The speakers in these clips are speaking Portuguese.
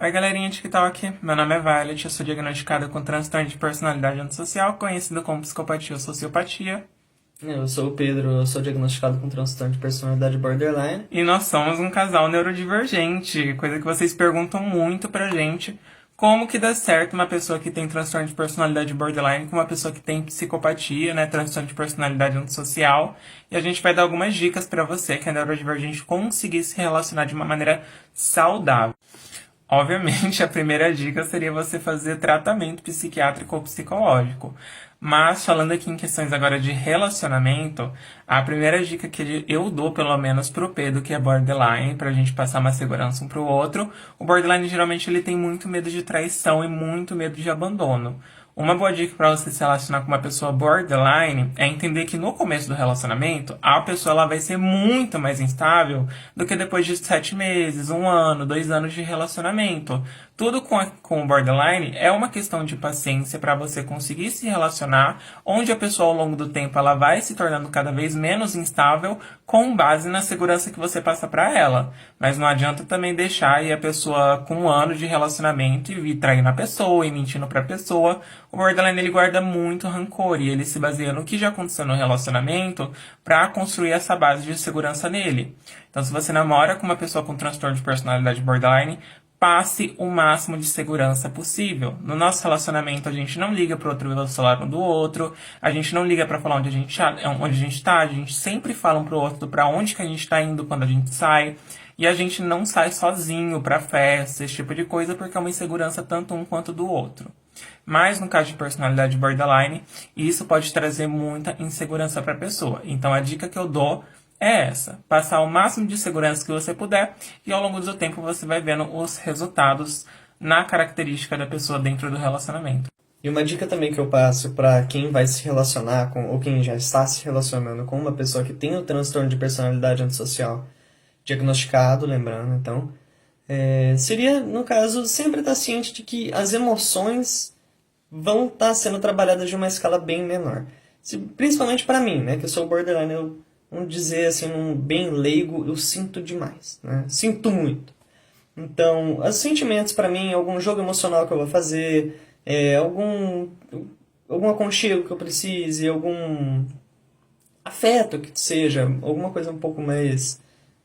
Oi, galerinha de TikTok. Meu nome é Violet, eu sou diagnosticada com transtorno de personalidade antissocial, conhecido como psicopatia ou sociopatia. Eu sou o Pedro, eu sou diagnosticado com transtorno de personalidade borderline. E nós somos um casal neurodivergente, coisa que vocês perguntam muito pra gente. Como que dá certo uma pessoa que tem transtorno de personalidade borderline com uma pessoa que tem psicopatia, né, transtorno de personalidade antissocial? E a gente vai dar algumas dicas pra você que é neurodivergente conseguir se relacionar de uma maneira saudável. Obviamente, a primeira dica seria você fazer tratamento psiquiátrico ou psicológico. Mas, falando aqui em questões agora de relacionamento, a primeira dica que eu dou, pelo menos pro Pedro, que é borderline, pra gente passar uma segurança um pro outro, o borderline geralmente ele tem muito medo de traição e muito medo de abandono. Uma boa dica para você se relacionar com uma pessoa borderline é entender que no começo do relacionamento, a pessoa ela vai ser muito mais instável do que depois de 7 meses, 1 ano, 2 anos de relacionamento. Tudo com o borderline é uma questão de paciência para você conseguir se relacionar, onde a pessoa ao longo do tempo ela vai se tornando cada vez menos instável com base na segurança que você passa para ela. Mas não adianta também deixar aí a pessoa com 1 ano de relacionamento e vir traindo a pessoa e mentindo para a pessoa. O borderline ele guarda muito rancor e ele se baseia no que já aconteceu no relacionamento para construir essa base de segurança nele. Então, se você namora com uma pessoa com transtorno de personalidade borderline, passe o máximo de segurança possível. No nosso relacionamento, a gente não liga pro outro ver o celular um do outro, a gente não liga para falar onde a gente tá, a gente sempre fala um pro outro para onde que a gente tá indo quando a gente sai, e a gente não sai sozinho pra festa, esse tipo de coisa, porque é uma insegurança tanto um quanto do outro. Mas no caso de personalidade borderline, isso pode trazer muita insegurança para a pessoa. Então a dica que eu dou é essa: passar o máximo de segurança que você puder e ao longo do tempo você vai vendo os resultados na característica da pessoa dentro do relacionamento. E uma dica também que eu passo para quem vai se relacionar com, ou quem já está se relacionando com uma pessoa que tem o transtorno de personalidade antissocial diagnosticado, lembrando, então, seria, no caso, sempre estar ciente de que as emoções vão estar sendo trabalhadas de uma escala bem menor. Principalmente para mim, né, que eu sou borderline, vamos dizer assim, bem leigo, eu sinto demais, né? Sinto muito. Então, os sentimentos para mim, algum jogo emocional que eu vou fazer, algum aconchego que eu precise, algum afeto que seja, alguma coisa um pouco mais,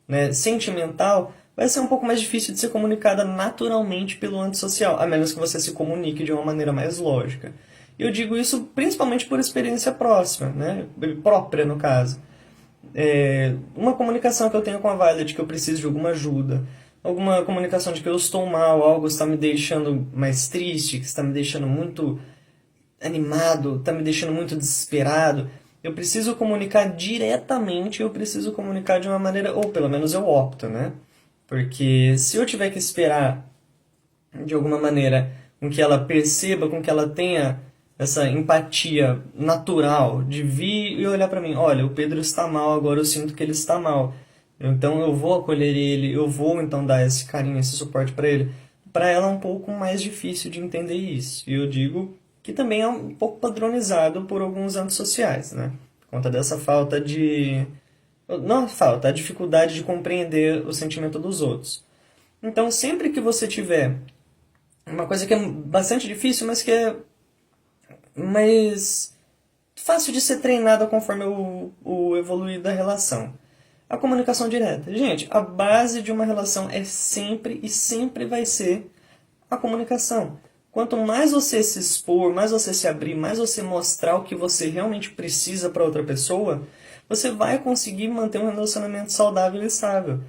né, sentimental, vai ser um pouco mais difícil de ser comunicada naturalmente pelo antissocial, a menos que você se comunique de uma maneira mais lógica. Eu digo isso principalmente por experiência próxima, né, própria no caso. Uma comunicação que eu tenho com a Violet que eu preciso de alguma ajuda, alguma comunicação de que eu estou mal, algo está me deixando mais triste, que está me deixando muito animado, está me deixando muito desesperado, eu preciso comunicar diretamente, eu preciso comunicar de uma maneira, ou pelo menos eu opto, né? Porque se eu tiver que esperar de alguma maneira com que ela perceba, com que ela tenha essa empatia natural de vir e olhar para mim, olha, o Pedro está mal, agora eu sinto que ele está mal. Então eu vou acolher ele, eu vou então dar esse carinho, esse suporte para ele. Para ela é um pouco mais difícil de entender isso. E eu digo que também é um pouco padronizado por alguns antissociais, né? Por conta dessa falta de... Não a falta, a dificuldade de compreender o sentimento dos outros. Então sempre que você tiver uma coisa que é bastante difícil, mas que é mais fácil de ser treinada conforme o evoluir da relação. A comunicação direta. Gente, a base de uma relação é sempre e sempre vai ser a comunicação. Quanto mais você se expor, mais você se abrir, mais você mostrar o que você realmente precisa para outra pessoa, você vai conseguir manter um relacionamento saudável e estável.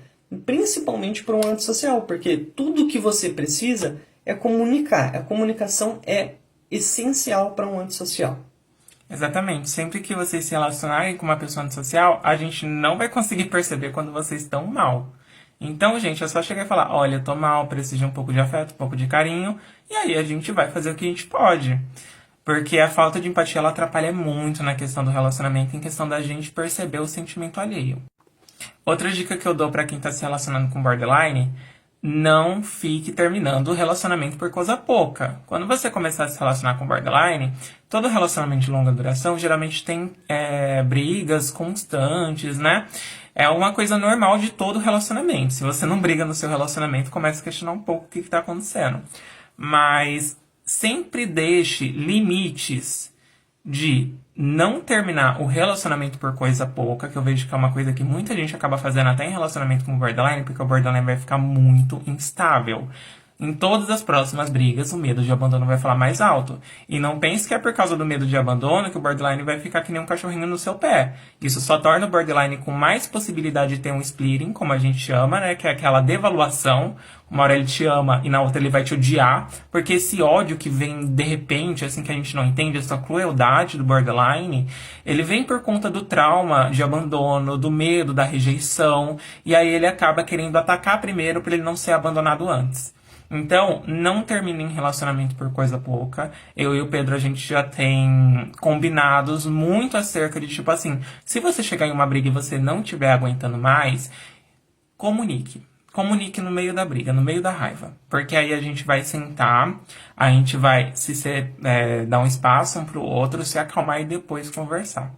Principalmente para um antissocial, porque tudo que você precisa é comunicar. A comunicação é essencial para um antissocial. Exatamente. Sempre que vocês se relacionarem com uma pessoa antissocial, a gente não vai conseguir perceber quando vocês estão mal. Então, gente, é só chegar e falar, olha, eu tô mal, preciso de um pouco de afeto, um pouco de carinho, e aí a gente vai fazer o que a gente pode. Porque a falta de empatia, ela atrapalha muito na questão do relacionamento, em questão da gente perceber o sentimento alheio. Outra dica que eu dou pra quem tá se relacionando com borderline, não fique terminando o relacionamento por coisa pouca. Quando você começar a se relacionar com borderline, todo relacionamento de longa duração geralmente tem brigas constantes, né? É uma coisa normal de todo relacionamento. Se você não briga no seu relacionamento, comece a questionar um pouco o que está acontecendo. Mas sempre deixe limites de não terminar o relacionamento por coisa pouca, que eu vejo que é uma coisa que muita gente acaba fazendo até em relacionamento com o borderline, porque o borderline vai ficar muito instável. Em todas as próximas brigas, o medo de abandono vai falar mais alto. E não pense que é por causa do medo de abandono que o borderline vai ficar que nem um cachorrinho no seu pé. Isso só torna o borderline com mais possibilidade de ter um splitting, como a gente chama, né? Que é aquela devaluação. Uma hora ele te ama e na outra ele vai te odiar. Porque esse ódio que vem de repente, assim, que a gente não entende, essa crueldade do borderline, ele vem por conta do trauma de abandono, do medo, da rejeição. E aí ele acaba querendo atacar primeiro para ele não ser abandonado antes. Então, não termine em relacionamento por coisa pouca. Eu e o Pedro, a gente já tem combinados muito acerca de, tipo assim, se você chegar em uma briga e você não estiver aguentando mais, comunique. Comunique no meio da briga, no meio da raiva. Porque aí a gente vai sentar, a gente vai dar um espaço um pro outro, se acalmar e depois conversar.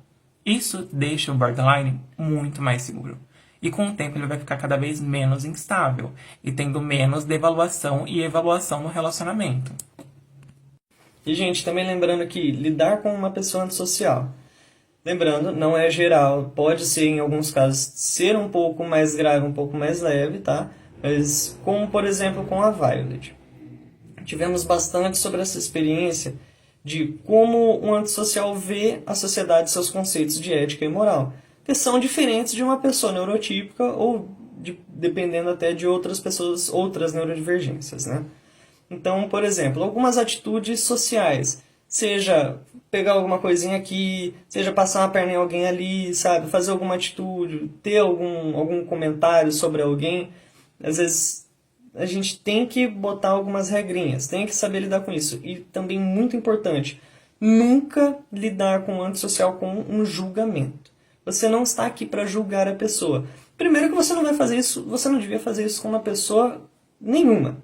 Isso deixa o borderline muito mais seguro. E com o tempo ele vai ficar cada vez menos instável e tendo menos devaluação e evaluação no relacionamento. E, gente, também lembrando que lidar com uma pessoa antissocial. Lembrando, não é geral, pode ser em alguns casos ser um pouco mais grave, um pouco mais leve, tá? Mas como, por exemplo, com a Violet. Tivemos bastante sobre essa experiência de como um antissocial vê a sociedade e seus conceitos de ética e moral, que são diferentes de uma pessoa neurotípica ou dependendo até de outras pessoas, outras neurodivergências, né? Então, por exemplo, algumas atitudes sociais, seja pegar alguma coisinha aqui, seja passar uma perna em alguém ali, sabe? Fazer alguma atitude, ter algum comentário sobre alguém. Às vezes a gente tem que botar algumas regrinhas, tem que saber lidar com isso. E também, muito importante, nunca lidar com o antissocial com um julgamento. Você não está aqui para julgar a pessoa. Primeiro que você não vai fazer isso, você não devia fazer isso com uma pessoa nenhuma.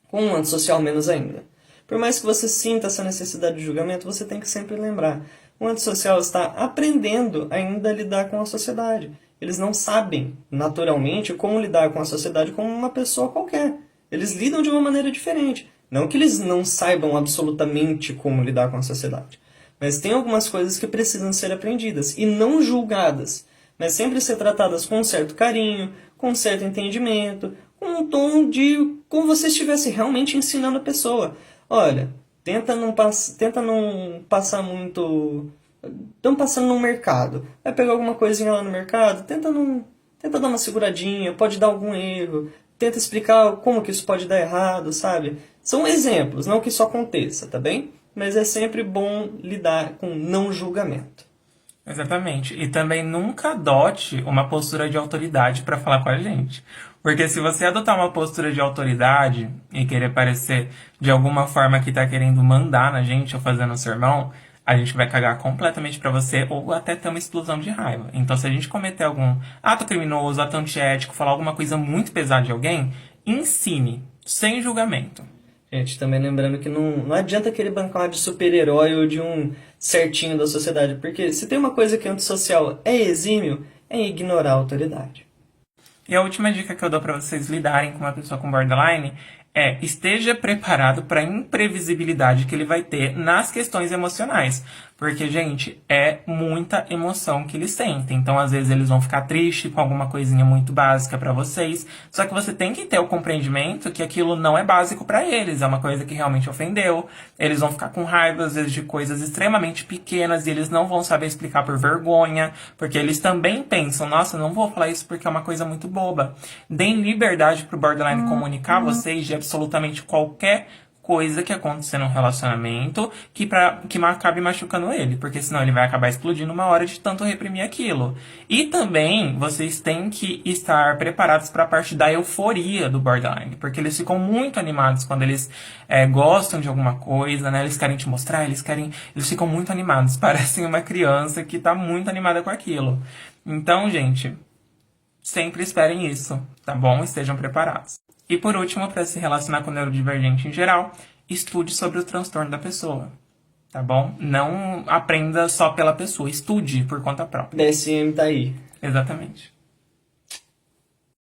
Com um antissocial menos ainda. Por mais que você sinta essa necessidade de julgamento, você tem que sempre lembrar. O antissocial está aprendendo ainda a lidar com a sociedade. Eles não sabem, naturalmente, como lidar com a sociedade como uma pessoa qualquer. Eles lidam de uma maneira diferente. Não que eles não saibam absolutamente como lidar com a sociedade. Mas tem algumas coisas que precisam ser aprendidas e não julgadas. Mas sempre ser tratadas com um certo carinho, com um certo entendimento, com um tom de como você estivesse realmente ensinando a pessoa. Olha, tenta não passar muito... Estão passando no mercado. Vai pegar alguma coisinha lá no mercado, tenta dar uma seguradinha, pode dar algum erro. Tenta explicar como que isso pode dar errado, sabe? São exemplos, não que isso aconteça, tá bem? Mas é sempre bom lidar com não julgamento. Exatamente. E também nunca adote uma postura de autoridade para falar com a gente. Porque se você adotar uma postura de autoridade e querer parecer de alguma forma que tá querendo mandar na gente ou fazendo um sermão, a gente vai cagar completamente pra você ou até ter uma explosão de raiva. Então, se a gente cometer algum ato criminoso, ato antiético, falar alguma coisa muito pesada de alguém, ensine, sem julgamento. Gente, também lembrando que não adianta querer bancar uma de super-herói ou de um certinho da sociedade, porque se tem uma coisa que é antissocial é exímio, é ignorar a autoridade. E a última dica que eu dou pra vocês lidarem com uma pessoa com borderline é esteja preparado para a imprevisibilidade que ele vai ter nas questões emocionais. Porque, gente, é muita emoção que eles sentem. Então, às vezes, eles vão ficar tristes com alguma coisinha muito básica para vocês. Só que você tem que ter o compreendimento que aquilo não é básico para eles. É uma coisa que realmente ofendeu. Eles vão ficar com raiva, às vezes, de coisas extremamente pequenas. E eles não vão saber explicar por vergonha. Porque eles também pensam, nossa, não vou falar isso porque é uma coisa muito boba. Deem liberdade pro borderline comunicar a vocês de absolutamente qualquer coisa que acontecer num relacionamento que acabe machucando ele, porque senão ele vai acabar explodindo uma hora de tanto reprimir aquilo. E também vocês têm que estar preparados para a parte da euforia do borderline, porque eles ficam muito animados quando eles gostam de alguma coisa, né? Eles querem te mostrar, eles ficam muito animados, parecem uma criança que está muito animada com aquilo. Então, gente, sempre esperem isso, tá bom? Estejam preparados. E por último, para se relacionar com o neurodivergente em geral, estude sobre o transtorno da pessoa, tá bom? Não aprenda só pela pessoa, estude por conta própria. DSM tá aí. Exatamente.